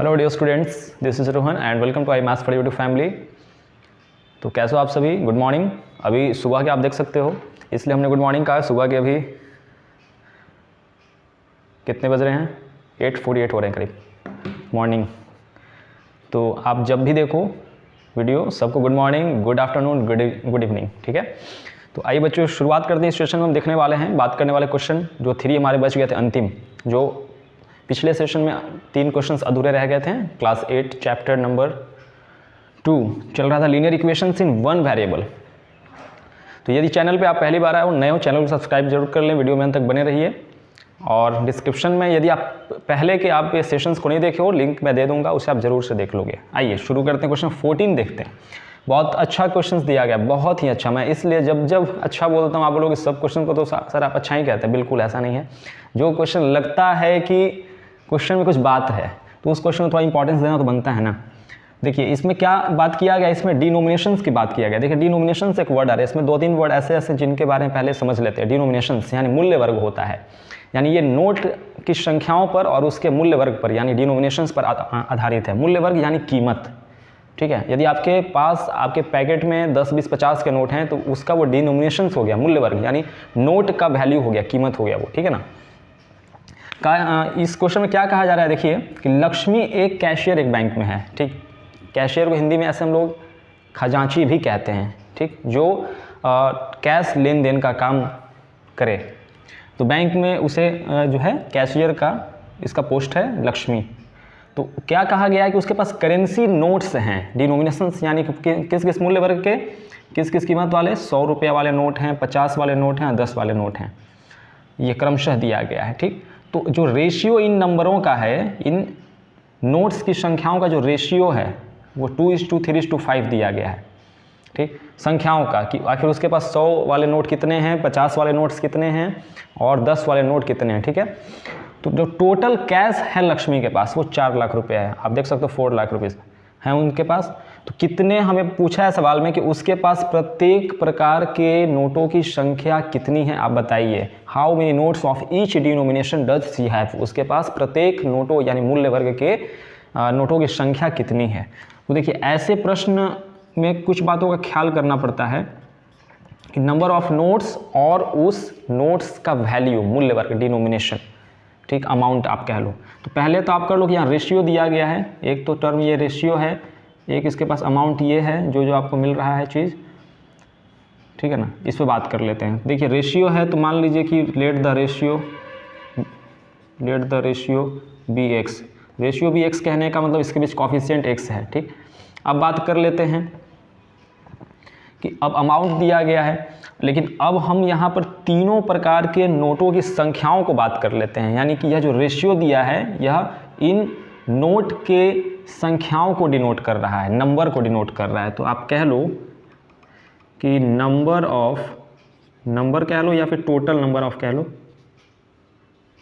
Hello dear students, this is Rohan and welcome to I maths for YouTube family. तो कैसे हो आप सभी? Good morning. अभी सुबह के आप देख सकते हो, इसलिए हमने गुड मॉर्निंग कहा। सुबह के अभी कितने बज रहे हैं? 8:48 हो रहे हैं करीब मॉर्निंग। तो आप जब भी देखो वीडियो, सबको good morning, good afternoon, good evening, ठीक है। तो आइए बच्चों, शुरुआत करते हैं। इस सेशन में हम देखने वाले हैं, बात करने वाले क्वेश्चन जो 3 हमारे बच गए थे अंतिम, जो पिछले सेशन में 3 क्वेश्चंस अधूरे रह गए थे। क्लास 8 चैप्टर नंबर 2 चल रहा था linear equations in one variable. तो यदि चैनल पे आप पहली बार आए हो, नए हो, चैनल को सब्सक्राइब जरूर कर लें, वीडियो में अंत तक बने रहिए। और डिस्क्रिप्शन में यदि आप पहले के आप ये सेशंस को नहीं देखे हो, लिंक मैं दे दूंगा, उसे आप जरूर से देख लोगे। आइए शुरू करते हैं। क्वेश्चन 14 देखते हैं। बहुत अच्छा क्वेश्चन दिया गया, बहुत ही अच्छा। मैं इसलिए जब अच्छा बोलता हूँ, आप लोग इस सब क्वेश्चन को तो सर आप अच्छा ही कहते हैं, बिल्कुल ऐसा नहीं है। जो क्वेश्चन लगता है कि क्वेश्चन में कुछ बात है, तो उस क्वेश्चन में थोड़ा इंपॉर्टेंस देना तो बनता है ना। देखिए इसमें क्या बात किया गया, इसमें डिनोमिनेशंस की बात किया गया। देखिए डिनोमिनेशंस एक वर्ड आ रहा है, इसमें 2-3 वर्ड ऐसे जिनके बारे में पहले समझ लेते हैं। डिनोमिनेशंस यानी मूल्य वर्ग होता है, यानी ये नोट की संख्याओं पर और उसके मूल्य वर्ग पर यानी डिनोमिनेशंस पर आधारित है। मूल्य वर्ग यानी कीमत, ठीक है। यदि आपके पास आपके पैकेट में 10, 20, 50 के नोट हैं, तो उसका वो डिनोमिनेशंस हो गया, मूल्य वर्ग यानी नोट का वैल्यू हो गया, कीमत हो गया वो, ठीक है ना। इस क्वेश्चन में क्या कहा जा रहा है, देखिए कि लक्ष्मी एक कैशियर एक बैंक में है, ठीक। कैशियर को हिंदी में ऐसे हम लोग खजांची भी कहते हैं, ठीक, जो कैश लेन देन का काम करे। तो बैंक में उसे जो है कैशियर का इसका पोस्ट है लक्ष्मी। तो क्या कहा गया है कि उसके पास करेंसी नोट्स हैं, डिनोमिनेशंस यानी किस किस मूल्य वर्ग के, किस किस कीमत वाले, 100 रुपये वाले नोट हैं, 50 वाले नोट हैं, 10 वाले नोट हैं। ये क्रमशः दिया गया है, ठीक। तो जो रेशियो इन नंबरों का है, इन नोट्स की संख्याओं का जो रेशियो है वो 2:3:5 दिया गया है, ठीक। संख्याओं का कि आखिर उसके पास 100 वाले नोट कितने हैं, 50 वाले नोट्स कितने हैं और 10 वाले नोट कितने हैं, ठीक है। तो जो टोटल कैश है लक्ष्मी के पास वो 4 लाख रुपये है। आप देख सकते हो 4 लाख रुपये हैं उनके पास। तो कितने, हमें पूछा है सवाल में कि उसके पास प्रत्येक प्रकार के नोटों की संख्या कितनी है, आप बताइए। How many notes of each denomination does she have, उसके पास प्रत्येक नोटों यानी मूल्य वर्ग के नोटों की संख्या कितनी है। तो देखिए ऐसे प्रश्न में कुछ बातों का ख्याल करना पड़ता है कि नंबर ऑफ नोट्स और उस नोट्स का वैल्यू, मूल्य वर्ग, डिनोमिनेशन, ठीक, अमाउंट आप कह लो। तो पहले तो आप कर लो कि यहाँ रेशियो दिया गया है, एक तो टर्म ये रेशियो है, एक इसके पास अमाउंट ये है जो आपको मिल रहा है चीज़, ठीक है ना। इस पे बात कर लेते हैं। देखिए रेशियो है तो मान लीजिए कि let the ratio be x. Ratio be x कहने का मतलब इसके बीच कॉफिशिएंट एक्स है, ठीक। अब बात कर लेते हैं कि अब अमाउंट दिया गया है, लेकिन अब हम यहाँ पर तीनों प्रकार के नोटों की संख्याओं को बात कर लेते हैं। यानी कि यह जो रेशियो दिया है यह इन नोट के संख्याओं को डिनोट कर रहा है, नंबर को डिनोट कर रहा है। तो आप कह लो कि नंबर कह लो या फिर टोटल नंबर ऑफ कह लो,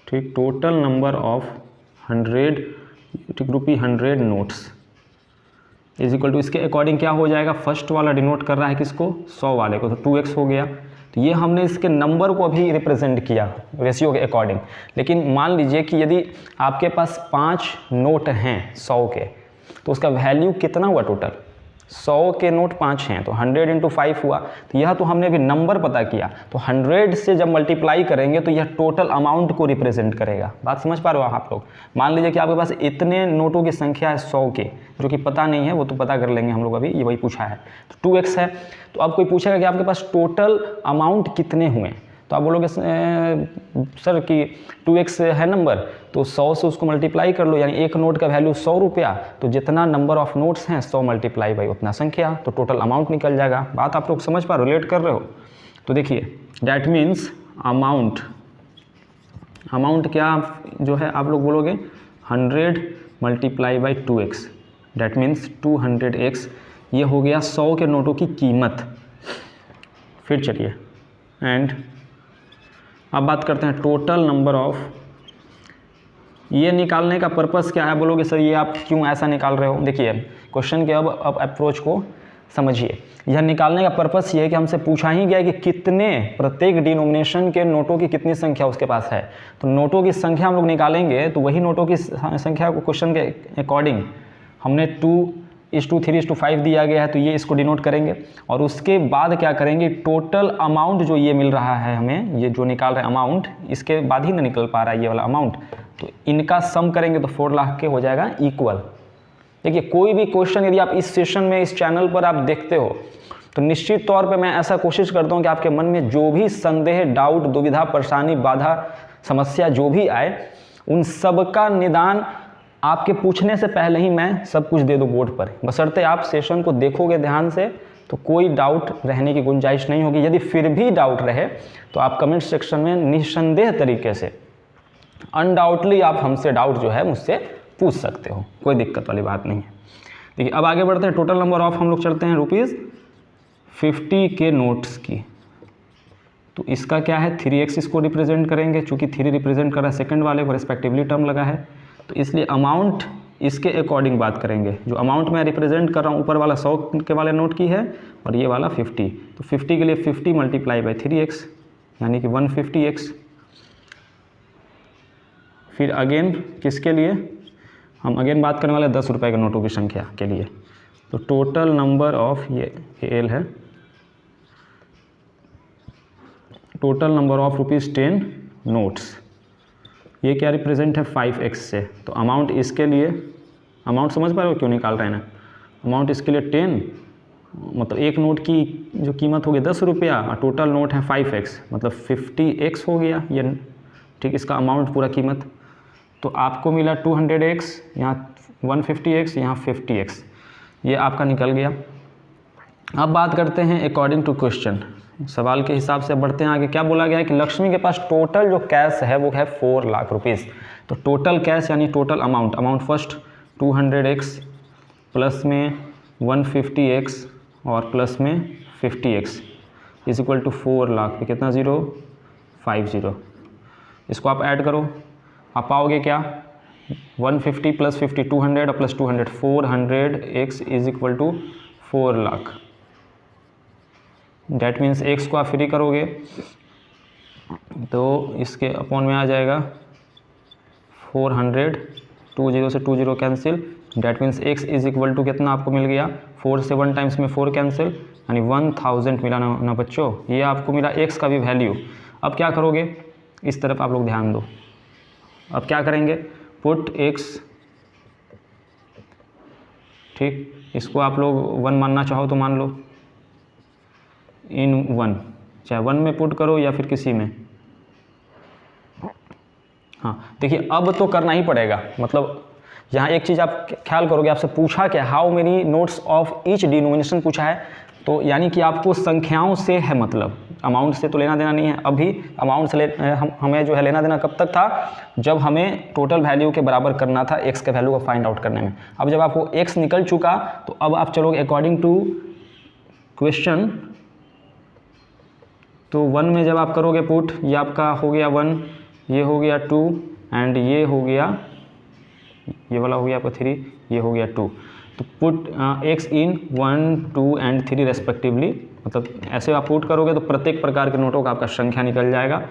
ठीक, टोटल नंबर ऑफ 100, ठीक, ₹100 नोट्स इज इक्वल टू, इसके अकॉर्डिंग क्या हो जाएगा, फर्स्ट वाला डिनोट कर रहा है किसको, 100 वाले को, तो 2x हो गया। तो ये हमने इसके नंबर को अभी रिप्रेजेंट किया रेशियो के अकॉर्डिंग। लेकिन मान लीजिए कि यदि आपके पास 5 नोट हैं 100 के, तो उसका वैल्यू कितना हुआ टोटल, 100 के नोट 5 हैं, तो 100 × 5 हुआ। तो यह तो हमने अभी नंबर पता किया, तो 100 से जब मल्टीप्लाई करेंगे तो यह टोटल अमाउंट को रिप्रेजेंट करेगा। बात समझ पा रहे हो आप लोग? मान लीजिए कि आपके पास इतने नोटों की संख्या है 100 के, जो कि पता नहीं है, वो तो पता कर लेंगे हम लोग, अभी ये वही पूछा है। तो 2x है। तो अब कोई पूछेगा कि आपके पास टोटल अमाउंट कितने हुए, तो आप बोलोगे सर कि 2x है नंबर, तो 100 से उसको मल्टीप्लाई कर लो, यानी एक नोट का वैल्यू 100 रुपया, तो जितना नंबर ऑफ नोट्स हैं 100 मल्टीप्लाई बाई उतना संख्या, तो टोटल अमाउंट निकल जाएगा। बात आप लोग समझ पा रहे हो, रिलेट कर रहे हो? तो देखिए डैट मीन्स अमाउंट क्या जो है आप लोग बोलोगे 100 multiply by 2x, that means 200x। ये हो गया 100 के नोटों की कीमत। फिर चलिए एंड अब बात करते हैं टोटल नंबर ऑफ। ये निकालने का पर्पस क्या है, बोलोगे सर ये आप क्यों ऐसा निकाल रहे हो? देखिए क्वेश्चन के अब अप्रोच को समझिए, यह निकालने का पर्पस ये है कि हमसे पूछा ही गया कि कितने प्रत्येक डिनोमिनेशन के नोटों की कितनी संख्या उसके पास है। तो नोटों की संख्या हम लोग निकालेंगे, तो वही नोटों की संख्या को क्वेश्चन के अकॉर्डिंग हमने 2:3:5 दिया गया है, तो ये इसको डिनोट करेंगे। और उसके बाद क्या करेंगे, टोटल अमाउंट जो ये मिल रहा है हमें, ये जो निकाल रहे हैं अमाउंट, इसके बाद ही ना निकल पा रहा है ये वाला अमाउंट, तो इनका सम करेंगे तो 4 लाख के हो जाएगा इक्वल। देखिए, कोई भी क्वेश्चन यदि आप इस सेशन में इस चैनल पर आप देखते हो तो निश्चित तौर पे मैं ऐसा कोशिश करता हूँ कि आपके मन में जो भी संदेह, डाउट, दुविधा, परेशानी, बाधा, समस्या जो भी आए, उन सब का निदान आपके पूछने से पहले ही मैं सब कुछ दे दूँ बोर्ड पर। बशर्ते आप सेशन को देखोगे ध्यान से तो कोई डाउट रहने की गुंजाइश नहीं होगी। यदि फिर भी डाउट रहे तो आप कमेंट सेक्शन में निस्संदेह तरीके से, अनडाउटली आप हमसे डाउट जो है मुझसे पूछ सकते हो, कोई दिक्कत वाली बात नहीं है। देखिए, अब आगे बढ़ते हैं। टोटल नंबर ऑफ हम लोग चलते हैं ₹50 के नोट्स की। तो इसका क्या है, 3x इसको रिप्रेजेंट करेंगे, चूँकि 3 रिप्रेजेंट कर रहा है सेकंड वाले को, रेस्पेक्टिवली टर्म लगा है, तो इसलिए अमाउंट इसके अकॉर्डिंग बात करेंगे। जो अमाउंट मैं रिप्रेजेंट कर रहा हूँ, ऊपर वाला 100 के वाले नोट की है और ये वाला 50। तो 50 के लिए 50 × 3x यानी कि 150x। फिर अगेन किसके लिए, हम अगेन बात करने वाले 10 रुपये के नोटों की संख्या के लिए। तो टोटल नंबर ऑफ, ये एल है, टोटल नंबर ऑफ ₹10 नोट्स, ये क्या रिप्रेजेंट है 5x से। तो अमाउंट इसके लिए, अमाउंट समझ पा रहे हो क्यों निकाल रहे हैं ना, अमाउंट इसके लिए 10, मतलब एक नोट की जो कीमत होगी 10 रुपया और टोटल नोट है 5x, मतलब 50x हो गया ये, ठीक, इसका अमाउंट पूरा कीमत। तो आपको मिला 200x, यहाँ 150x, यहाँ 50x, ये आपका निकल गया। अब बात करते हैं अकॉर्डिंग टू क्वेश्चन, सवाल के हिसाब से बढ़ते हैं आगे। क्या बोला गया है कि लक्ष्मी के पास टोटल जो कैश है वो है 4 लाख रुपीज़। तो टोटल कैश यानी total amount, amount first 200x plus में 150x और प्लस में 50x is equal to 4 lakh पे कितना 050। इसको आप ऐड करो, आप पाओगे क्या, 150 + 50 200 और plus 200 400x is equal to 4 lakh. That means x को आप फ्री करोगे तो इसके अपॉन में आ जाएगा 400, 20 से 20 cancel, that means x is equal to कितना आपको मिल गया, 4 से 1 टाइम्स में 4 कैंसिल, यानी 1000 मिला ना बच्चों, ये आपको मिला x का भी वैल्यू। अब क्या करोगे, इस तरफ आप लोग ध्यान दो। अब क्या करेंगे, पुट x, ठीक, इसको आप लोग 1 मानना चाहो तो मान लो, इन 1, चाहे 1 में पुट करो या फिर किसी में। हाँ देखिए, अब तो करना ही पड़ेगा, मतलब यहाँ एक चीज़ आप ख्याल करोगे, आपसे पूछा क्या, how many notes of each denomination पूछा है, तो यानी कि आपको संख्याओं से है मतलब, अमाउंट से तो लेना देना नहीं है। अभी अमाउंट से हमें जो है लेना देना कब तक था, जब हमें टोटल वैल्यू के बराबर करना था x के वैल्यू को फाइंड आउट करने में। अब जब आपको x निकल चुका तो अब आप चलोगे अकॉर्डिंग टू क्वेश्चन, तो 1 में जब आप करोगे पुट, ये आपका हो गया 1, ये हो गया 2 एंड ये हो गया, ये वाला हो गया आपका 3, ये हो गया 2। तो put x in 1, 2 and 3 respectively, मतलब ऐसे आप पुट करोगे तो प्रत्येक प्रकार के नोटों का आपका संख्या निकल जाएगा।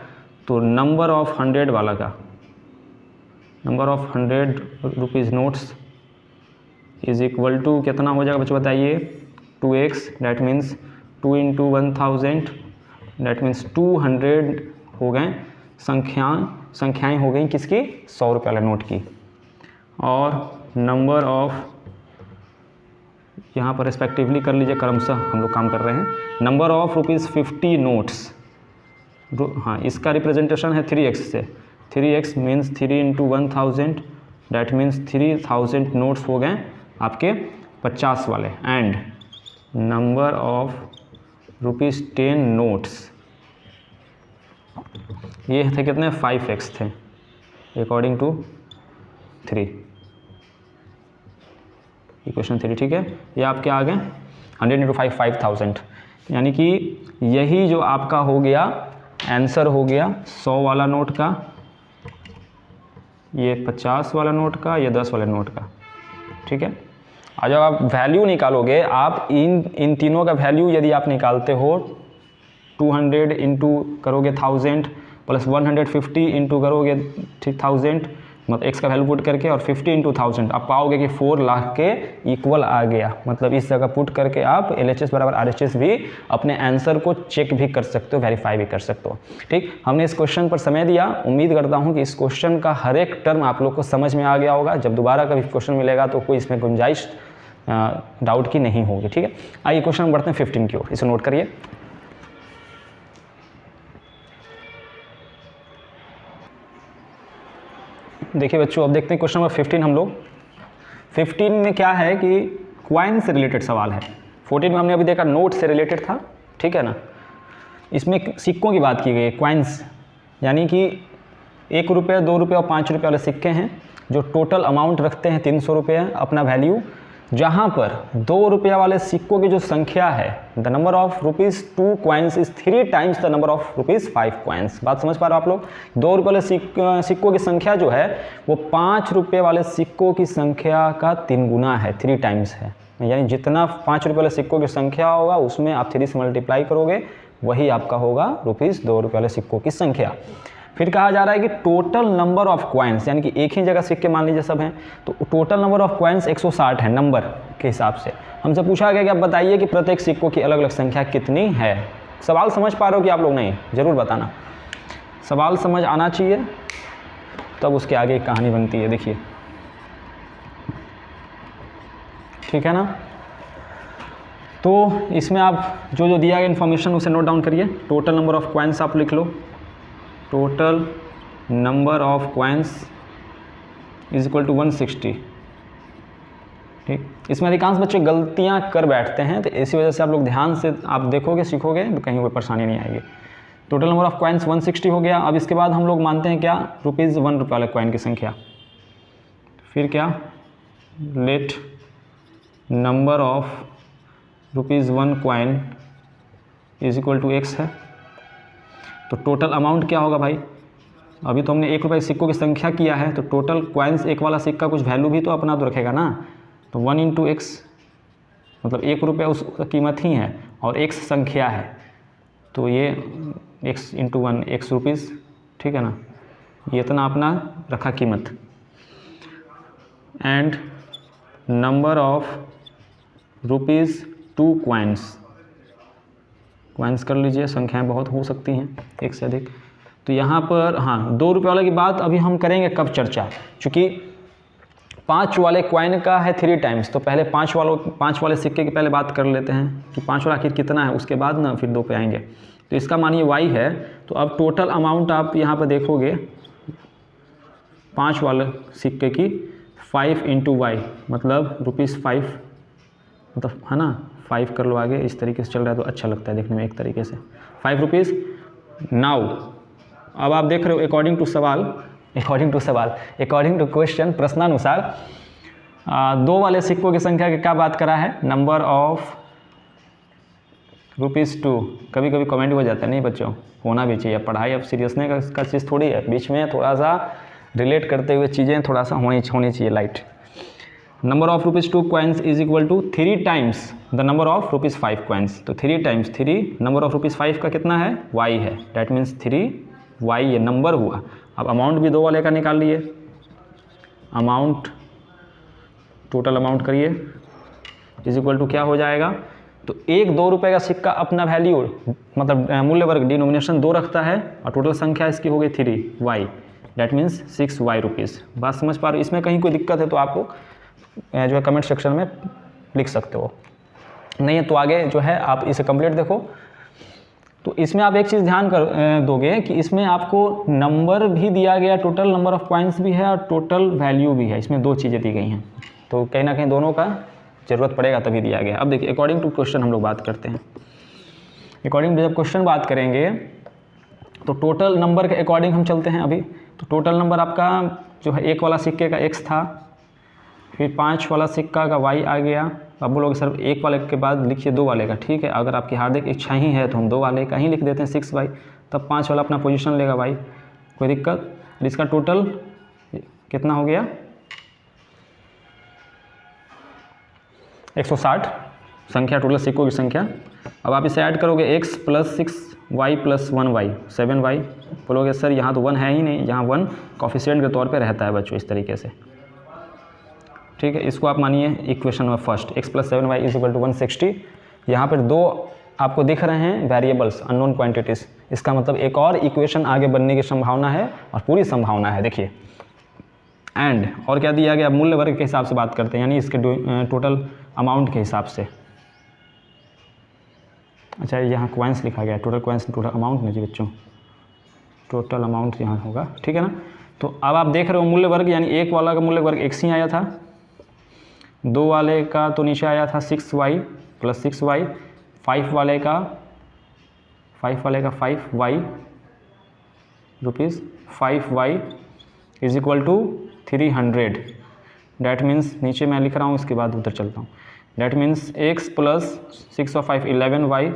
तो नंबर ऑफ 100 वाला का, number of 100 rupees notes is equal to कितना हो जाएगा बच्चों बताइए, 2x, that means 2 × 1000, that means 200 हो गए संख्याएँ हो गई किसकी, 100 रुपये वाले नोट की। और नंबर ऑफ, यहाँ पर रिस्पेक्टिवली कर लीजिए, क्रमशः हम लोग काम कर रहे हैं। नंबर ऑफ ₹50 नोट्स, हाँ इसका रिप्रेजेंटेशन है 3x से, 3x means 3 × 1000, that means 3000 notes हो गए आपके 50 वाले। एंड नंबर ऑफ ₹10 नोट्स, ये थे कितने, 5x थे अकॉर्डिंग टू 3, इक्वेशन 3, ठीक है। ये आपके आ गए 100 × 5 5000, यानी कि यही जो आपका हो गया आंसर हो गया 100 वाला नोट का, ये 50 वाला नोट का, ये 10 वाले नोट का, ठीक है। और जब आप वैल्यू निकालोगे, आप इन तीनों का वैल्यू यदि आप निकालते हो 200 इंटू करोगे 1000 प्लस 150 इंटू करोगे 3000, मतलब x का वैल्यू पुट करके और 50 इंटू 1000, आप पाओगे कि 4 लाख के इक्वल आ गया। मतलब इस जगह पुट करके आप LHS बराबर RHS भी अपने आंसर को चेक भी कर सकते हो, वेरीफाई भी कर सकते हो। ठीक, हमने इस क्वेश्चन पर समय दिया। उम्मीद करता हूँ कि इस क्वेश्चन का हर एक टर्म आप लोग को समझ में आ गया होगा। जब दोबारा कभी क्वेश्चन मिलेगा तो कोई इसमें गुंजाइश डाउट की नहीं होगी। ठीक है, आइए क्वेश्चन बढ़ते हैं 15 की ओर, इसे नोट करिए। देखिए बच्चों, अब देखते हैं क्वेश्चन नंबर 15। हम लोग 15 में क्या है कि क्वाइन से रिलेटेड सवाल है। 14 में हमने अभी देखा नोट से रिलेटेड था, ठीक है ना। इसमें सिक्कों की बात की गई है, क्वाइंस, यानी कि 1 रुपये, 2 रुपये और 5 रुपये वाले सिक्के हैं जो टोटल अमाउंट रखते हैं 300 रुपये अपना वैल्यू। जहाँ पर 2 रुपये वाले सिक्कों की जो संख्या है, the number of rupees 2 coins is 3 times the number of rupees 5 coins. बात समझ पा रहे हो आप लोग? 2 रुपये वाले सिक्कों की संख्या जो है वो 5 रुपये वाले सिक्कों की संख्या का 3 गुना है, 3 टाइम्स है। यानी जितना 5 रुपये वाले सिक्कों की संख्या होगा उसमें आप 3 से मल्टीप्लाई करोगे, वही आपका होगा रुपीज़ 2 रुपये वाले सिक्कों की संख्या। फिर कहा जा रहा है कि टोटल नंबर ऑफ क्वाइंस, यानी कि एक ही जगह सिक्के मान लीजिए सब हैं, तो टोटल नंबर ऑफ क्वाइंस 160 है नंबर के हिसाब से। हमसे पूछा गया कि आप बताइए कि प्रत्येक सिक्कों की अलग अलग संख्या कितनी है। सवाल समझ पा रहे हो कि आप लोग? नहीं, ज़रूर बताना। सवाल समझ आना चाहिए, तब उसके आगे एक कहानी बनती है। देखिए, ठीक है ना। तो इसमें आप जो जो दिया गया इन्फॉर्मेशन उसे नोट डाउन करिए। टोटल नंबर ऑफ क्वाइंस आप लिख लो, total number of coins is equal to 160। ठीक, इसमें अधिकांश बच्चे गलतियां कर बैठते हैं, तो इसी वजह से आप लोग ध्यान से आप देखोगे, सीखोगे तो कहीं कोई परेशानी नहीं आएगी। टोटल नंबर ऑफ क्वाइंस 160 हो गया। अब इसके बाद हम लोग मानते हैं क्या, रुपीज़ 1 रुपये वाले क्वाइन की संख्या। फिर क्या, let number of rupees 1 coin is equal to x है। तो टोटल अमाउंट क्या होगा भाई? अभी तो हमने 1 रुपये सिक्कों की संख्या किया है, तो टोटल क्वाइंस एक वाला सिक्का कुछ वैल्यू भी तो अपना तो रखेगा ना। तो 1 इंटू एक्स, मतलब 1 रुपये उस कीमत ही है और x संख्या है, तो ये x इंटू 1 x रुपीज़, ठीक है ना। ये इतना अपना रखा कीमत। And number of rupees 2 coins, coins कर लीजिए, संख्याएं बहुत हो सकती हैं, एक से अधिक। तो यहाँ पर हाँ, 2 रुपये वाले की बात अभी हम करेंगे कब चर्चा, क्योंकि 5 वाले क्वाइन का है 3 टाइम्स, तो पहले 5 वाले सिक्के की पहले बात कर लेते हैं कि 5 वाला आखिर कितना है, उसके बाद ना फिर 2 पे आएंगे। तो इसका मानिए y है, तो अब टोटल अमाउंट आप यहाँ पर देखोगे 5 वाले सिक्के की 5 इंटू वाई, मतलब ₹5, मतलब है ना, 5 कर लो आगे, इस तरीके से चल रहा है तो अच्छा लगता है देखने में एक तरीके से, 5 रुपीज़। नाउ अब आप देख रहे हो अकॉर्डिंग टू क्वेश्चन, प्रश्नानुसार 2 वाले सिक्कों की संख्या की क्या बात करा है, नंबर ऑफ ₹2। कभी कभी कमेंट हो जाता है, नहीं बच्चों होना भी चाहिए, पढ़ाई अब सीरियसनेस का चीज़ थोड़ी है, बीच में थोड़ा सा रिलेट करते हुए चीज़ें थोड़ा सा होनी चाहिए light. Number of ₹2 coins is equal to 3 times the number of ₹5 coins. तो 3 टाइम्स 3, नंबर ऑफ ₹5 का कितना है, y है, डैट मीन्स 3y ये नंबर हुआ। अब अमाउंट भी 2 वाले का निकाल लिए, अमाउंट टोटल अमाउंट करिए इज इक्वल टू क्या हो जाएगा, तो 2 रुपये का सिक्का अपना वैल्यू मतलब मूल्य वर्ग डिनोमिनेशन 2 रखता है और टोटल संख्या इसकी हो गई 3y, that means 6y rupees. बात समझ पा रहे हो? इसमें कहीं कोई दिक्कत है तो आपको जो है कमेंट सेक्शन में लिख सकते हो, नहीं है तो आगे जो है आप इसे कंप्लीट देखो। तो इसमें आप एक चीज़ ध्यान कर दोगे कि इसमें आपको नंबर भी दिया गया, टोटल नंबर ऑफ क्वाइंस भी है और टोटल वैल्यू भी है, इसमें 2 चीज़ें दी गई हैं, तो कहीं ना कहीं दोनों का ज़रूरत पड़ेगा तभी दिया गया। अब देखिए अकॉर्डिंग टू क्वेश्चन हम लोग बात करते हैं। अकॉर्डिंग टू जब क्वेश्चन बात करेंगे तो टोटल नंबर के अकॉर्डिंग हम चलते हैं अभी। तो टोटल नंबर आपका जो है 1 वाला सिक्के का x था, फिर 5 वाला सिक्का का y आ गया। अब बोलोगे सर 1 वाले के बाद लिखिए 2 वाले का, ठीक है, अगर आपकी हार्दिक इच्छा ही है तो हम 2 वाले का ही लिख देते हैं 6y, तब 5 वाला अपना पोजीशन लेगा y, कोई दिक्कत। इसका टोटल कितना हो गया, 160 संख्या, टोटल सिक्कों की संख्या। अब आप इसे ऐड करोगे x + 6y + 1y 7y। बोलोगे सर यहाँ तो 1 है ही नहीं, यहाँ 1 कोफिशिएंट के तौर पे रहता है बच्चों, इस तरीके से। ठीक है, इसको आप मानिए इक्वेशन में फर्स्ट, x + 7y = 160। यहाँ पर 2 आपको दिख रहे हैं वेरिएबल्स, अननोन क्वांटिटीज़, इसका मतलब एक और इक्वेशन आगे बनने की संभावना है और पूरी संभावना है। देखिए एंड, और क्या दिया गया, मूल्य वर्ग के हिसाब से बात करते हैं, यानी इसके टोटल अमाउंट के हिसाब से। अच्छा यहाँ क्वाइंस लिखा गया है, टोटल क्वाइंस टोटल अमाउंट नहीं जी बच्चों, टोटल अमाउंट यहाँ होगा। ठीक है ना, तो अब आप देख रहे हो मूल्य वर्ग, यानी 1 वाला का मूल्य वर्ग x ही आया था, 2 वाले का तो नीचे आया था 6y + 6y, 5 वाले का 5y rupees 5y = 300। That means नीचे मैं लिख रहा हूँ, इसके बाद उधर चलता हूँ। डैट मीन्स x + 6 और 5 11y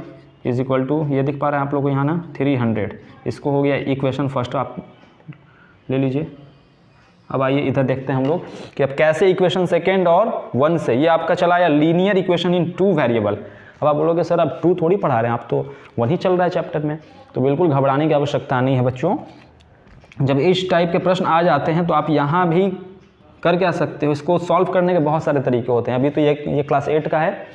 = ये दिख पा रहा है आप लोगों को यहाँ ना 300। इसको हो गया इक्वेशन फर्स्ट, आप ले लीजिए। अब आइए इधर देखते हैं हम लोग कि अब कैसे इक्वेशन सेकेंड और 1 से, ये आपका चला आया लीनियर इक्वेशन इन 2 वेरिएबल। अब आप बोलोगे सर अब 2 थोड़ी पढ़ा रहे हैं, आप तो 1 ही चल रहा है चैप्टर में। तो बिल्कुल घबराने की आवश्यकता नहीं है बच्चों। जब इस टाइप के प्रश्न आ जाते हैं तो आप यहाँ भी कर क्या सकते हो, इसको सॉल्व करने के बहुत सारे तरीके होते हैं। अभी तो ये क्लास 8 का है,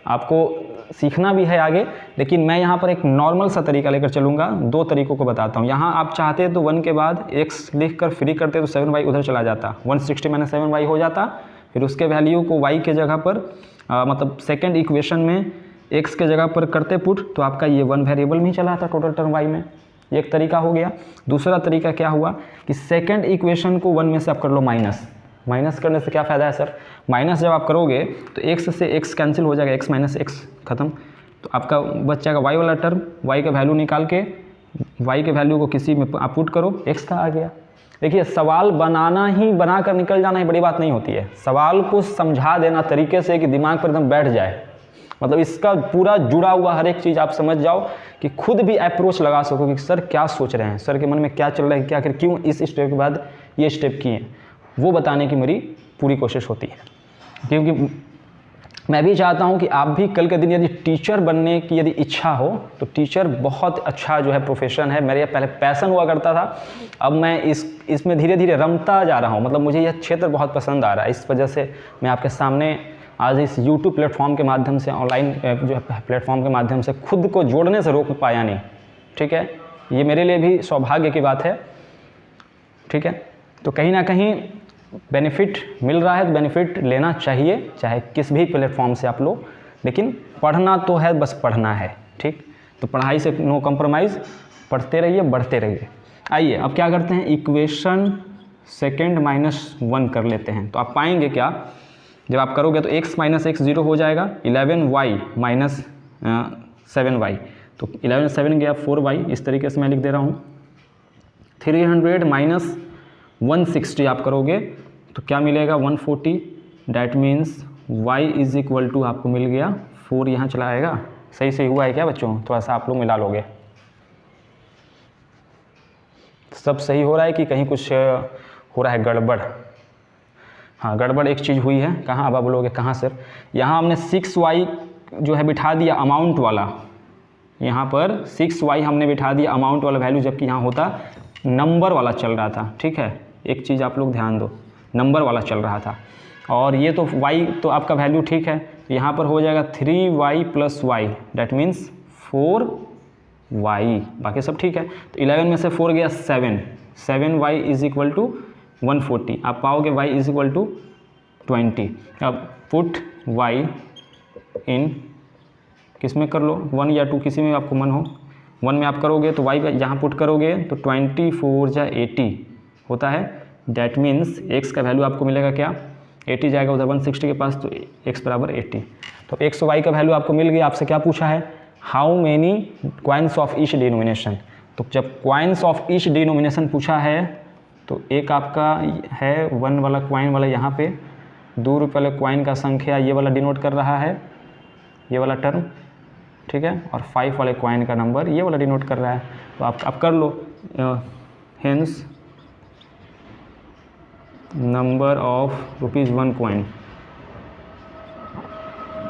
आपको सीखना भी है आगे, लेकिन मैं यहाँ पर एक नॉर्मल सा तरीका लेकर चलूँगा। 2 तरीक़ों को बताता हूँ। यहाँ आप चाहते तो 1 के बाद x लिख कर फ्री करते तो 7y उधर चला जाता, 160 - 7y हो जाता। फिर उसके वैल्यू को y के जगह पर मतलब सेकेंड इक्वेशन में x के जगह पर करते पुट, तो आपका ये 1 वेरिएबल में चला आता टोटल टर्म y में। ये एक तरीका हो गया। दूसरा तरीका क्या हुआ कि सेकंड इक्वेशन को 1 में से आप कर लो माइनस। माइनस करने से क्या फ़ायदा है सर, माइनस जब आप करोगे तो x से x कैंसिल हो जाएगा, x - x खत्म, तो आपका बच जाएगा y वाला टर्म। y का वैल्यू निकाल के y के वैल्यू को किसी में आप पुट करो, x का आ गया। देखिए सवाल बनाना ही, बना कर निकल जाना ही बड़ी बात नहीं होती है, सवाल को समझा देना तरीके से कि दिमाग पर एकदम बैठ जाए, मतलब इसका पूरा जुड़ा हुआ हर एक चीज़ आप समझ जाओ कि खुद भी अप्रोच लगा सको कि सर क्या सोच रहे हैं, सर के मन में क्या चल रहा है, क्या क्यों इस स्टेप के बाद ये स्टेप किए, वो बताने की मेरी पूरी कोशिश होती है। क्योंकि मैं भी चाहता हूं कि आप भी कल के दिन यदि टीचर बनने की यदि इच्छा हो तो टीचर बहुत अच्छा जो है प्रोफेशन है। मेरे पहले पैशन हुआ करता था, अब मैं इसमें धीरे धीरे रमता जा रहा हूं, मतलब मुझे यह क्षेत्र बहुत पसंद आ रहा है। इस वजह से मैं आपके सामने आज इस YouTube प्लेटफॉर्म के माध्यम से, ऑनलाइन जो है प्लेटफॉर्म के माध्यम से खुद को जोड़ने से रोक पाया नहीं। ठीक है, ये मेरे लिए भी सौभाग्य की बात है। ठीक है, तो कहीं ना कहीं बेनिफिट मिल रहा है तो बेनिफिट लेना चाहिए, चाहे किस भी प्लेटफॉर्म से आप लो, लेकिन पढ़ना तो है, बस पढ़ना है। ठीक, तो पढ़ाई से नो कॉम्प्रोमाइज़, पढ़ते रहिए, बढ़ते रहिए। आइए अब क्या करते हैं, इक्वेशन सेकेंड -1 कर लेते हैं। तो आप पाएंगे क्या, जब आप करोगे तो x - x 0 हो जाएगा, 11y - 7y, तो 11 7 गया 4y, इस तरीके से मैं लिख दे रहा हूँ। 300 - 160 आप करोगे तो क्या मिलेगा, 140। डैट मीन्स y = आपको मिल गया 4, यहाँ चला आएगा। सही से हुआ है क्या बच्चों, थोड़ा सा आप लोग मिला लोगे, सब सही हो रहा है कि कहीं कुछ हो रहा है गड़बड़। हाँ गड़बड़ एक चीज़ हुई है, कहाँ, अब आप बोलोगे कहाँ सर, यहाँ हमने 6y जो है बिठा दिया अमाउंट वाला, यहाँ पर 6y हमने बिठा दिया अमाउंट वाला वैल्यू, जबकि यहाँ होता नंबर वाला चल रहा था। ठीक है, एक चीज़ आप लोग ध्यान दो, नंबर वाला चल रहा था, और ये तो y तो आपका वैल्यू ठीक है, तो यहाँ पर हो जाएगा 3y + y, that means 4y, बाकी सब ठीक है। तो 11 में से 4 गया 7, 7y = 140, आप पाओगे y = 20। अब पुट y इन किस में कर लो, 1 या 2 किसी में आपको मन हो, 1 में आप करोगे तो y यहाँ पुट करोगे तो 24 × 80 होता है। डैट मीन्स x का वैल्यू आपको मिलेगा क्या, 80 जाएगा उधर 160 के पास, तो x = 80। तो x y का वैल्यू आपको मिल गया। आपसे क्या पूछा है, how many coins of each denomination. तो जब क्वाइंस ऑफ ईच डिनोमिनेशन पूछा है तो एक आपका है 1 वाला क्वाइन वाला यहाँ पे, 2 रुपये वाले क्वाइन का संख्या ये वाला डिनोट कर रहा है, ये वाला टर्म। ठीक है, और 5 वाले क्वाइन का नंबर ये वाला डिनोट कर रहा है। तो आप कर लो, hence number of ₹1 coin,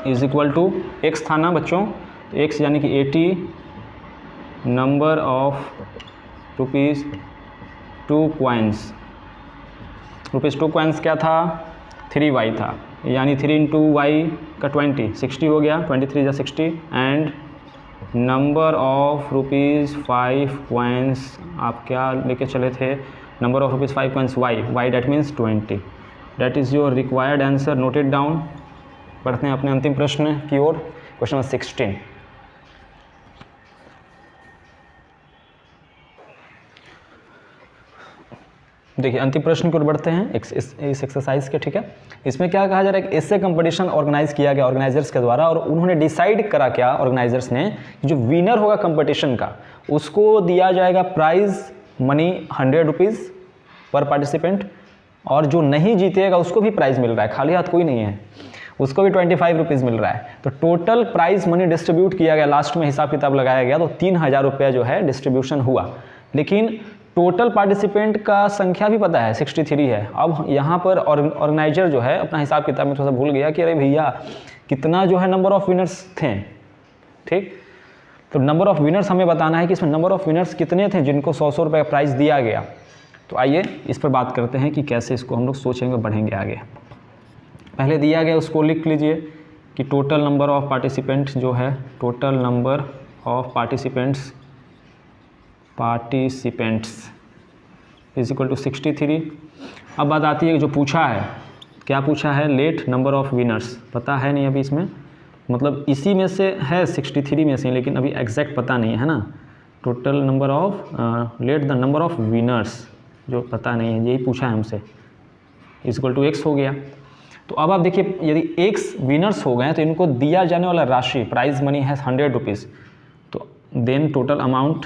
is equal to X था ना बच्चों, तो एक्स यानी कि 80 number of rupees 2 coins. Rupees 2 coins क्या था, 3y था, यानी 3 इंटू वाई का 20, 60 हो गया, 23 या 60। And number of rupees 5 coins आप क्या लेके चले थे, number of rupees 5 coins y that means 20। That is your required answer, note it down. पढ़ते हैं अपने अंतिम प्रश्न की ओर, क्वेश्चन नंबर 16। देखिए अंतिम प्रश्न की ओर बढ़ते हैं इस एक्सरसाइज के, ठीक है। इसमें क्या कहा जा रहा है कि एसे कंपटीशन ऑर्गेनाइज किया गया ऑर्गेनाइजर्स के द्वारा, और उन्होंने डिसाइड करा क्या ऑर्गेनाइजर्स ने, जो विनर होगा कंपटीशन का उसको दिया जाएगा प्राइज मनी 100 रुपीज़ पर पार्टिसिपेंट, और जो नहीं जीतेगा उसको भी प्राइज़ मिल रहा है, खाली हाथ कोई नहीं है, उसको भी 25 रुपीज़ मिल रहा है। तो टोटल प्राइज़ मनी डिस्ट्रीब्यूट किया गया, लास्ट में हिसाब किताब लगाया गया, तो 3000 रुपया जो है डिस्ट्रीब्यूशन हुआ। लेकिन टोटल पार्टिसिपेंट का संख्या भी पता है 63 है। अब यहाँ पर ऑर्गेनाइजर जो है अपना हिसाब किताब में थोड़ा सा भूल गया कि अरे भैया कितना जो है नंबर ऑफ़ विनर्स थे, ठीक। तो नंबर ऑफ़ विनर्स हमें बताना है कि इसमें नंबर ऑफ़ विनर्स कितने थे जिनको 100 रुपये का प्राइज़ दिया गया। तो आइए इस पर बात करते हैं कि कैसे इसको हम लोग सोचेंगे, बढ़ेंगे आगे। पहले दिया गया उसको लिख लीजिए कि टोटल नंबर ऑफ़ पार्टिसिपेंट्स जो है, total number of participants is equal to 63। अब बात आती है कि जो पूछा है, क्या पूछा है, लेट नंबर ऑफ़ विनर्स, पता है नहीं अभी इसमें, मतलब इसी में से है 63 में से, लेकिन अभी एग्जैक्ट पता नहीं है ना। Total number of let the number of winners जो पता नहीं है, यही पूछा है हमसे, इज इक्वल टू एक्स हो गया। तो अब आप देखिए यदि एक्स विनर्स हो गए तो इनको दिया जाने वाला राशि प्राइज मनी है 100 रुपीज़, तो देन टोटल अमाउंट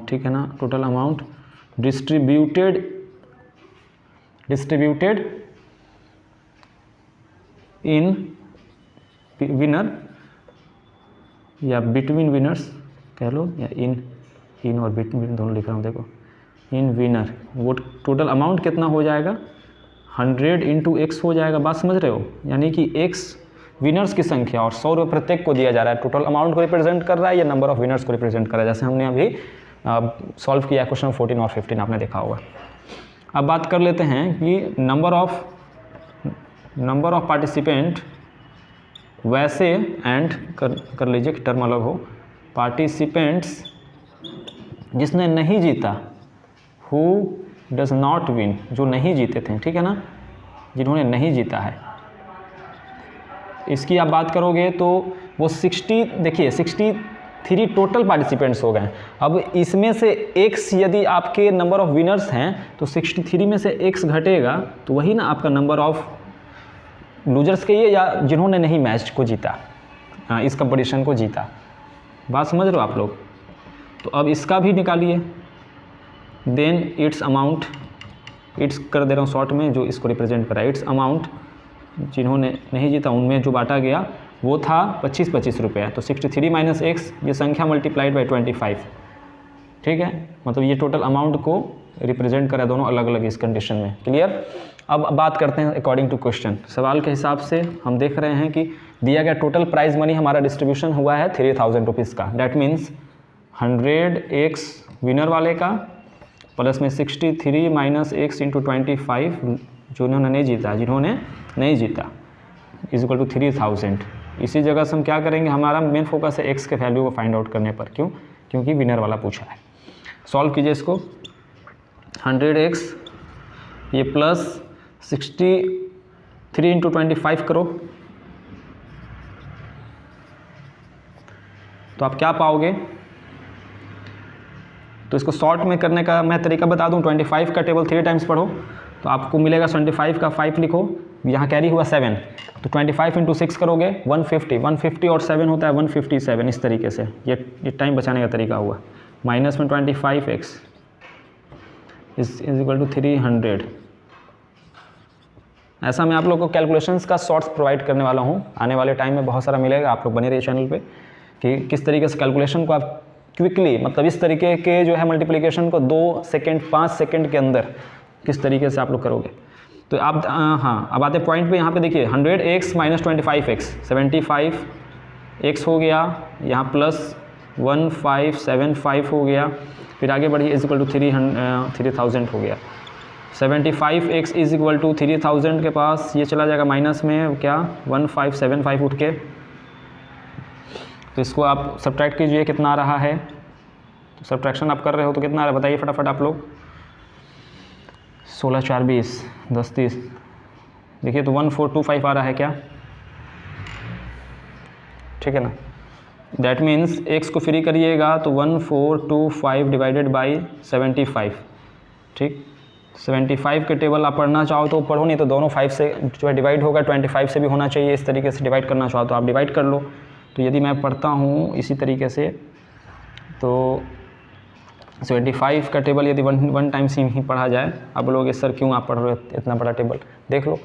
ठीक है ना, total amount distributed in winner या बिटवीन विनर्स कह लो, या इन और बिटवीन दोनों लिख रहा हूँ, देखो इन विनर, वो टोटल अमाउंट कितना हो जाएगा 100 इंटू एक्स हो जाएगा, बात समझ रहे हो, यानी कि एक्स विनर्स की संख्या और 100 रुपये प्रत्येक को दिया जा रहा है, टोटल अमाउंट को रिप्रेजेंट कर रहा है या नंबर ऑफ विनर्स को रिप्रेजेंट कर रहा है, जैसे हमने अभी सॉल्व किया क्वेश्चन 14 और 15 आपने देखा होगा। अब बात कर लेते हैं कि नंबर ऑफ पार्टिसिपेंट, वैसे एंड कर लीजिए टर्म अलग हो, पार्टिसिपेंट्स जिसने नहीं जीता, हु डज नॉट विन, जो नहीं जीते थे, ठीक है ना, जिन्होंने नहीं जीता है, इसकी आप बात करोगे तो वो 63 टोटल पार्टिसिपेंट्स हो गए। अब इसमें से एक्स यदि आपके नंबर ऑफ़ विनर्स हैं तो 63 में से एक्स घटेगा तो वही ना आपका नंबर ऑफ़ लूजर्स के, या जिन्होंने नहीं मैच को जीता, इस कंपटीशन को जीता, बात समझ रहे हो आप लोग। तो अब इसका भी निकालिए, देन इट्स अमाउंट, इट्स कर दे रहा हूँ शॉर्ट में, जो इसको रिप्रेजेंट कर रहा है, इट्स अमाउंट जिन्होंने नहीं जीता उनमें जो बांटा गया वो था 25 रुपये, तो 63 माइनस एक्स, ये संख्या मल्टीप्लाइड बाई 25, ठीक है, मतलब ये टोटल अमाउंट को रिप्रेजेंट करा, दोनों अलग अलग इस कंडीशन में, क्लियर। अब बात करते हैं अकॉर्डिंग टू क्वेश्चन, सवाल के हिसाब से हम देख रहे हैं कि दिया गया टोटल प्राइज मनी हमारा डिस्ट्रीब्यूशन हुआ है 3000 रुपीज़ का, डैट मीन्स 100 एक्स विनर वाले का प्लस में 63 माइनस एक्स इंटू 25 जिन्होंने नहीं जीता इज इक्वल टू 3000। इसी जगह से हम क्या करेंगे, हमारा मेन फोकस है एक्स के वैल्यू को फाइंड आउट करने पर, क्यों, क्योंकि विनर वाला पूछा है। सॉल्व कीजिए इसको, 100x ये प्लस 63 इंटू 25 करो, तो आप क्या पाओगे, तो इसको शॉर्ट में करने का मैं तरीका बता दूं, 25 का टेबल 3 टाइम्स पढ़ो तो आपको मिलेगा 75 का 5 लिखो, यहाँ कैरी हुआ 7, तो 25 इंटू 6 करोगे 150 और 7 होता है 157, इस तरीके से ये टाइम बचाने का तरीका हुआ। माइनस में 25x इज इक्वल टू 300। ऐसा मैं आप लोगों को कैलकुलेशंस का शॉर्ट्स प्रोवाइड करने वाला हूँ, आने वाले टाइम में बहुत सारा मिलेगा, आप लोग बने रहिए चैनल पे कि किस तरीके से कैलकुलेशन को आप क्विकली, मतलब इस तरीके के जो है मल्टीप्लिकेशन को 2 सेकेंड 5 सेकेंड के अंदर किस तरीके से आप लोग करोगे। तो आप हाँ, अब आते पॉइंट पे। यहाँ पे देखिए 100x माइनस 25x, 75x हो गया, यहाँ प्लस 1575 हो गया, फिर आगे बढ़िए इज इक्वल टू 3000 हो गया। 75x इज इक्वल टू 3000 के पास ये चला जाएगा माइनस में क्या 1575 उठ के, तो इसको आप सब्ट्रैक्ट कीजिए कितना आ रहा है। तो सब्ट्रैक्शन आप कर रहे हो तो कितना आ रहा है बताइए फटाफट आप लोग। 16 4 20 10 30, देखिए तो 1425 आ रहा है क्या, ठीक है ना। दैट मीन्स x को फ्री करिएगा तो 1425 डिवाइडेड बाई 75, ठीक। 75 के टेबल आप पढ़ना चाहो तो पढ़ो, नहीं तो दोनों 5 से जो है डिवाइड होगा, 25 से भी होना चाहिए। इस तरीके से डिवाइड करना चाहो तो आप डिवाइड कर लो। तो यदि मैं पढ़ता हूँ इसी तरीके से तो 75 का टेबल यदि वन टाइम से ही पढ़ा जाए, आप बोलोगे सर क्यों आप पढ़ रहे हो इतना बड़ा टेबल, देख लो।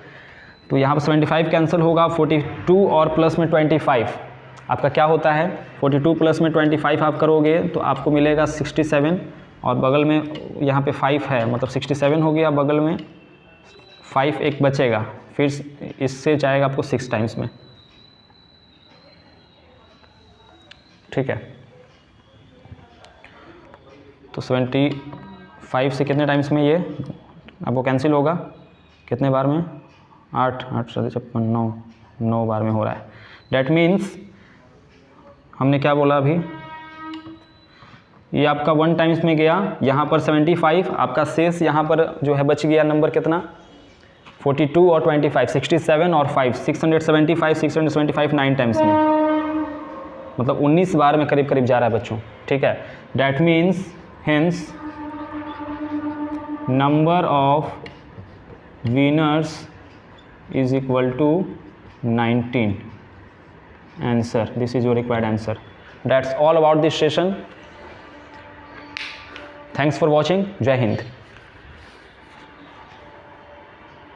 तो यहाँ पर 75 कैंसिल होगा, 42 और प्लस में 25 आपका क्या होता है, 42 प्लस में 25 आप करोगे तो आपको मिलेगा 67, और बगल में यहाँ पे 5 है, मतलब 67 हो गया, बगल में 5 एक बचेगा, फिर इससे जाएगा आपको 6 टाइम्स में, ठीक है। तो 75 से कितने टाइम्स में ये आपको कैंसिल होगा, कितने बार में, 8 8 56 9 बार में हो रहा है। डैट मीन्स हमने क्या बोला अभी, ये आपका 1 टाइम्स में गया, यहाँ पर 75, आपका शेष यहाँ पर जो है बच गया नंबर कितना 42 और 25, 67 और 5, 675 9 टाइम्स में, मतलब 19 बार में करीब करीब जा रहा है बच्चों, ठीक है। That means hence number of winners is equal to 19। Answer, this is your required answer. That's all about this session. Thanks for watching. Jai Hind.